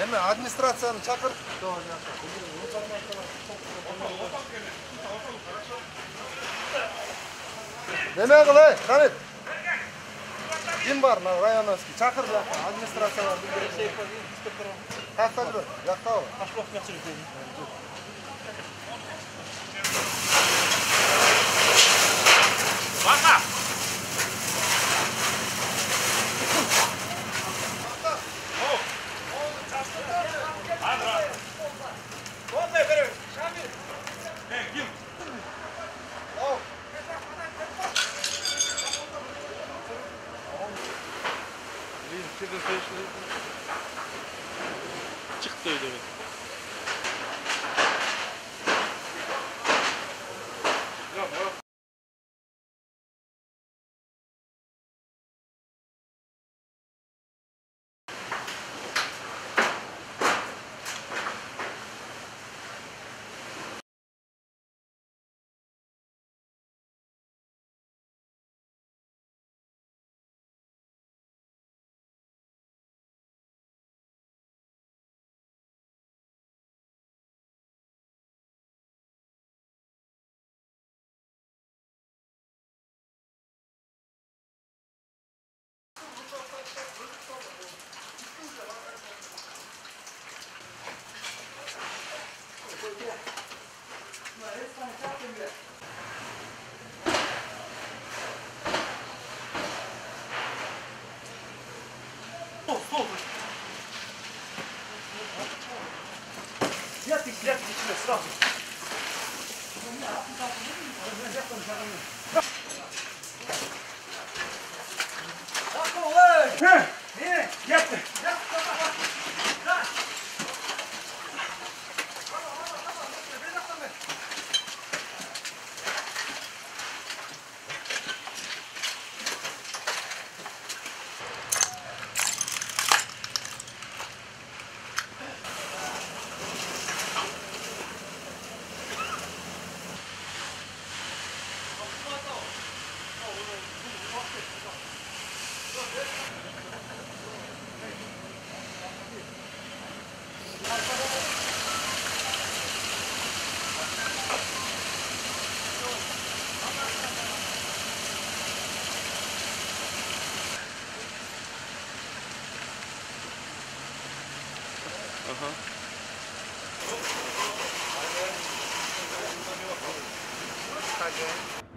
Эми администрацияны чакыр. Неме кылай, Хамит? Ким бар, районовский? Чакыр администрацияга билдиришейик. Каяка жүрөт? Жаккабы? Бака! Çıktı öyle. Сразу.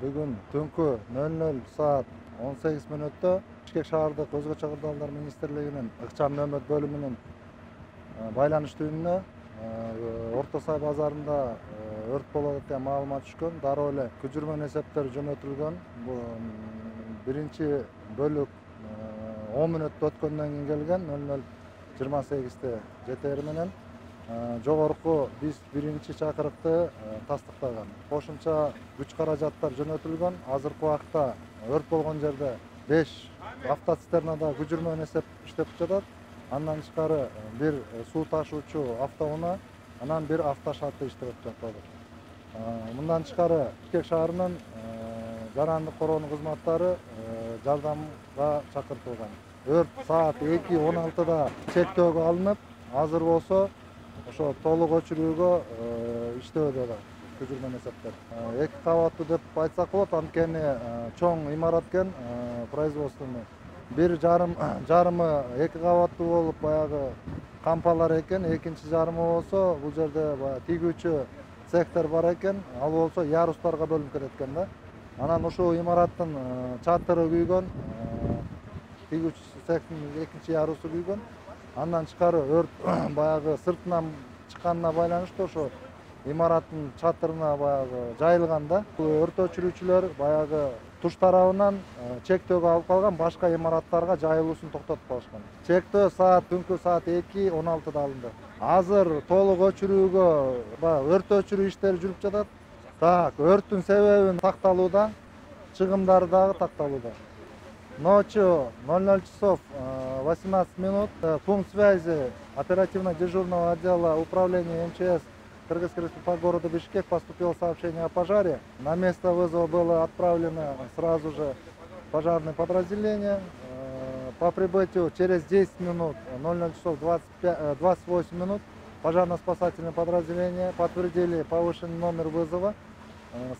Бүгін түнкі 00 saat 18 minutта Бишкек шаардык Өзгө Чакырдалдар министрлигинин ыкчам нөмөт бөлүмүнүн байланыш түйүнүнө Орто Сай базарында өрт болот деген маалымат түшкөн. Дароо эле көчүрмө эсептер жөнөтүлгөн. Биринчи бөлүк 10 мүнөттө өткөндөн кийин келген 00:28-те жетери менен жогорку биз биринчи чакырыкты тастыктаган. Кошумча күч каражаттар жөнөтүлгөн. Азыркы убакта өрт болгон жерде 5 автоцистернада көчүрмө эсеп иштеп жатат. Андан тышкары бир суу ташуучу автоунаа, анан бир автошаты иштеп жатат. Мындан тышкары Бишкек шаарынын жарандык коргонуу кызматтары жардамга чакыртылган. Өрт саат 2:16-да чектөөгө алынып, азыр болсо ошо толук өчүрүүгө иштөөдө. өтүп жүргөн эсептер. 2 кабаттуу деп айтсак болот, анткени чоң имарат экен, производственный. Бир жарымы 2 кабаттуу болуп баягы кампалар экен, экинчи жарымы болсо бул жерде баягы тигүүчү цехтер бар экен, ал болсо ярустарга бөлүнүп кетет экен да. Анан ушул имараттын чатыры күйгөн, тигүүчү цехтин экинчи ярусу күйгөн. Андан тышкары өрт баягы сыртынан чыкканына байланыштуу ошо имараттын чатырына баягы жайылган да. Өрт өчүрүүчүлөр баягы туш тарабынан чектөөгө алып калган, башка имараттарга жайылуусун токтотуп калышкан. Чектөө түнкү саат 2:16 алынды. Азыр толук өчүрүүгө өрт өчүрүү иштери жүрүп жатат. Так, өрттүн себебин такталууда, чыгымдары дагы такталууда. Ночью 00 часов 18 минут пункт связи оперативно-дежурного отдела управления МЧС Кыргызской Республики по городу Бишкек поступило сообщение о пожаре. На место вызова было отправлено сразу же пожарное подразделение. По прибытию через 10 минут, 00 часов 28 минут, пожарно-спасательное подразделение подтвердили повышенный номер вызова.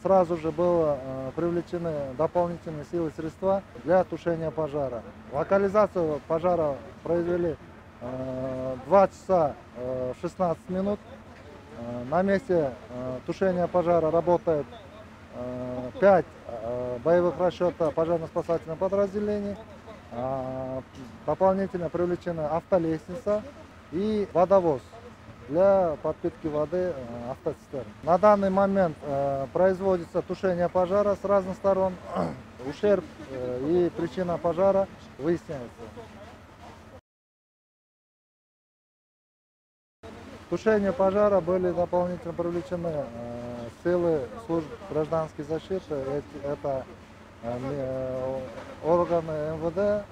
Сразу же было привлечены дополнительные силы и средства для тушения пожара. Локализацию пожара произвели 2 часа 16 минут. На месте тушения пожара работает 5 боевых расчета пожарно-спасательных подразделений. Дополнительно привлечена автолестница и водовоз для подпитки воды автоцистерн. На данный момент производится тушение пожара с разных сторон. Ущерб и причина пожара выясняется. В тушение пожара были дополнительно привлечены силы служб гражданской защиты. Это органы МВД,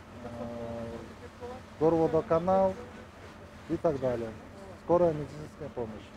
Горводоканал и так далее. Скорая медицинская помощь.